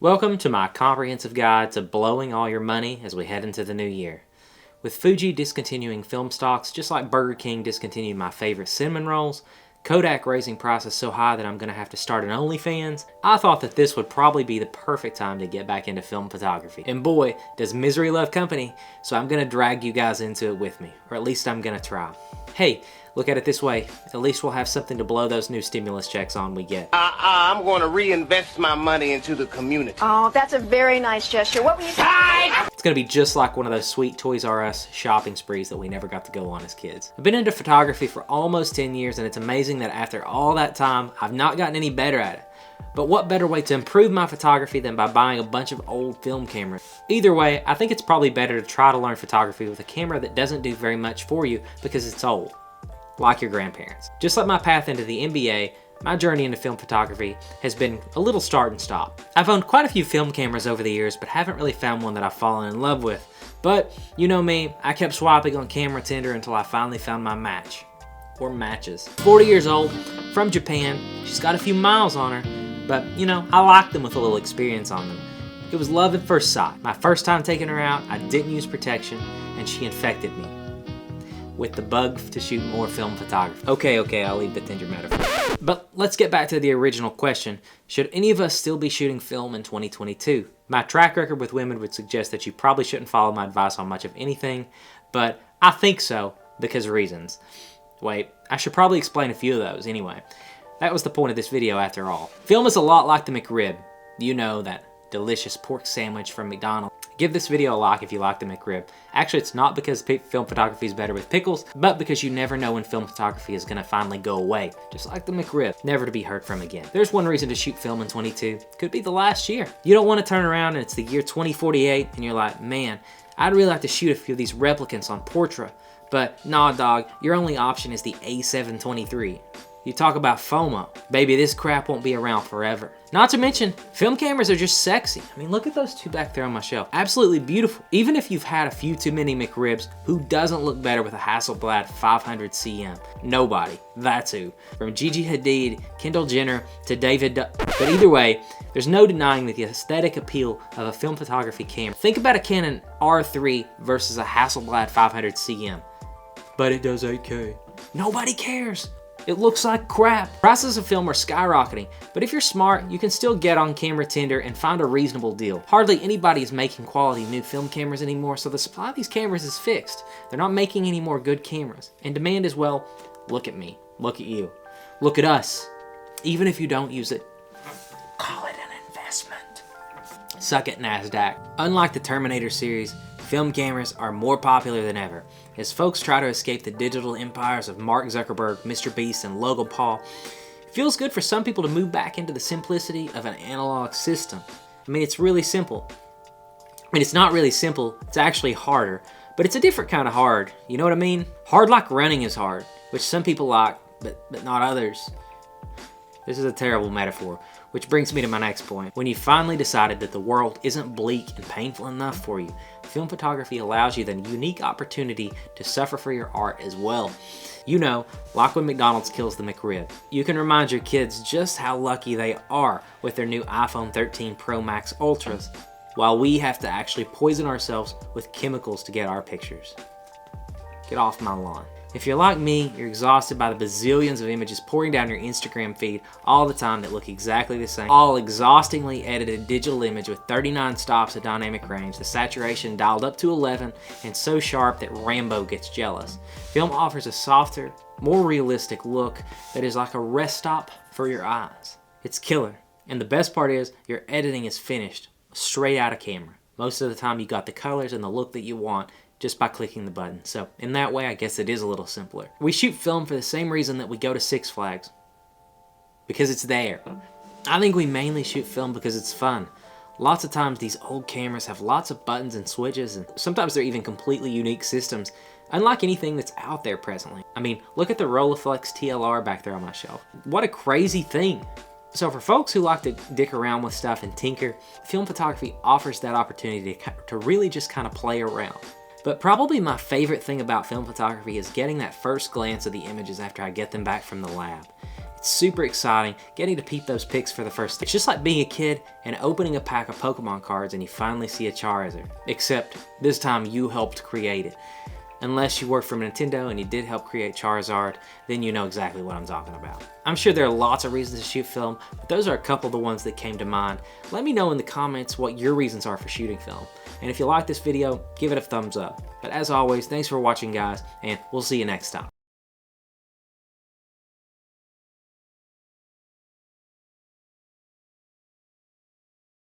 Welcome to my comprehensive guide to blowing all your money as we head into the new year. With Fuji discontinuing film stocks, just like Burger King discontinued my favorite cinnamon rolls, Kodak raising prices so high that I'm going to have to start an OnlyFans, I thought that this would probably be the perfect time to get back into film photography. And boy, does misery love company, so I'm going to drag you guys into it with me, or at least I'm going to try. Hey, look at it this way, at least we'll have something to blow those new stimulus checks on we get. I'm going to reinvest my money into the community. Oh, that's a very nice gesture. What were you saying? It's going to be just like one of those sweet Toys R Us shopping sprees that we never got to go on as kids. I've been into photography for almost 10 years, and it's amazing that after all that time, I've not gotten any better at it. But what better way to improve my photography than by buying a bunch of old film cameras? Either way, I think it's probably better to try to learn photography with a camera that doesn't do very much for you because it's old. Like your grandparents. Just like my path into the NBA, my journey into film photography has been a little start and stop. I've owned quite a few film cameras over the years, but haven't really found one that I've fallen in love with. But, you know me, I kept swiping on Camera Tinder until I finally found my match. Or matches. 40 years old, from Japan, she's got a few miles on her, but, you know, I like them with a little experience on them. It was love at first sight. My first time taking her out, I didn't use protection, and she infected me with the bug to shoot more film photography. Okay, I'll leave the Tinder metaphor. But let's get back to the original question. Should any of us still be shooting film in 2022? My track record with women would suggest that you probably shouldn't follow my advice on much of anything, but I think so because of reasons. Wait, I should probably explain a few of those anyway. That was the point of this video after all. Film is a lot like the McRib. You know, that delicious pork sandwich from McDonald's. Give this video a like if you like the McRib. Actually, it's not because film photography is better with pickles, but because you never know when film photography is gonna finally go away. Just like the McRib, never to be heard from again. There's one reason to shoot film in 22. Could be the last year. You don't want to turn around and it's the year 2048 and you're like, man, I'd really like to shoot a few of these replicants on Portra, but nah dog, your only option is the A723. You talk about FOMO. Baby, this crap won't be around forever. Not to mention, film cameras are just sexy. I mean, look at those two back there on my shelf. Absolutely beautiful. Even if you've had a few too many McRibs, who doesn't look better with a Hasselblad 500 CM? Nobody. That's who. From Gigi Hadid, Kendall Jenner, to David But either way, there's no denying the aesthetic appeal of a film photography camera. Think about a Canon R3 versus a Hasselblad 500 CM. But it does 8K. Nobody cares. It looks like crap. Prices of film are skyrocketing, but if you're smart, you can still get on Camera Tinder and find a reasonable deal. Hardly anybody is making quality new film cameras anymore, so the supply of these cameras is fixed. They're not making any more good cameras. And demand as well, look at me, look at you, look at us. Even if you don't use it, call it an investment. Suck it, NASDAQ. Unlike the Terminator series, film cameras are more popular than ever. As folks try to escape the digital empires of Mark Zuckerberg, Mr. Beast, and Logan Paul, it feels good for some people to move back into the simplicity of an analog system. I mean, it's really simple. I mean, it's not really simple, it's actually harder, but it's a different kind of hard, you know what I mean? Hard like running is hard, which some people like, but not others. This is a terrible metaphor, which brings me to my next point. When you finally decided that the world isn't bleak and painful enough for you, film photography allows you the unique opportunity to suffer for your art as well. You know, like when McDonald's kills the McRib. You can remind your kids just how lucky they are with their new iPhone 13 Pro Max Ultras, while we have to actually poison ourselves with chemicals to get our pictures. Get off my lawn. If you're like me, you're exhausted by the bazillions of images pouring down your Instagram feed all the time that look exactly the same. All exhaustingly edited digital image with 39 stops of dynamic range, the saturation dialed up to 11, and so sharp that Rambo gets jealous. Film offers a softer, more realistic look that is like a rest stop for your eyes. It's killer. And the best part is, your editing is finished, straight out of camera. Most of the time you got the colors and the look that you want, just by clicking the button. So in that way, I guess it is a little simpler. We shoot film for the same reason that we go to Six Flags. Because it's there. I think we mainly shoot film because it's fun. Lots of times these old cameras have lots of buttons and switches, and sometimes they're even completely unique systems, unlike anything that's out there presently. I mean, look at the Rolleiflex TLR back there on my shelf. What a crazy thing. So for folks who like to dick around with stuff and tinker, film photography offers that opportunity to really just kind of play around. But probably my favorite thing about film photography is getting that first glance of the images after I get them back from the lab. It's super exciting getting to peep those pics for the first time. It's just like being a kid and opening a pack of Pokemon cards and you finally see a Charizard. Except this time you helped create it. Unless you work for Nintendo and you did help create Charizard, then you know exactly what I'm talking about. I'm sure there are lots of reasons to shoot film, but those are a couple of the ones that came to mind. Let me know in the comments what your reasons are for shooting film. And if you like this video, give it a thumbs up. But as always, thanks for watching guys, and we'll see you next time.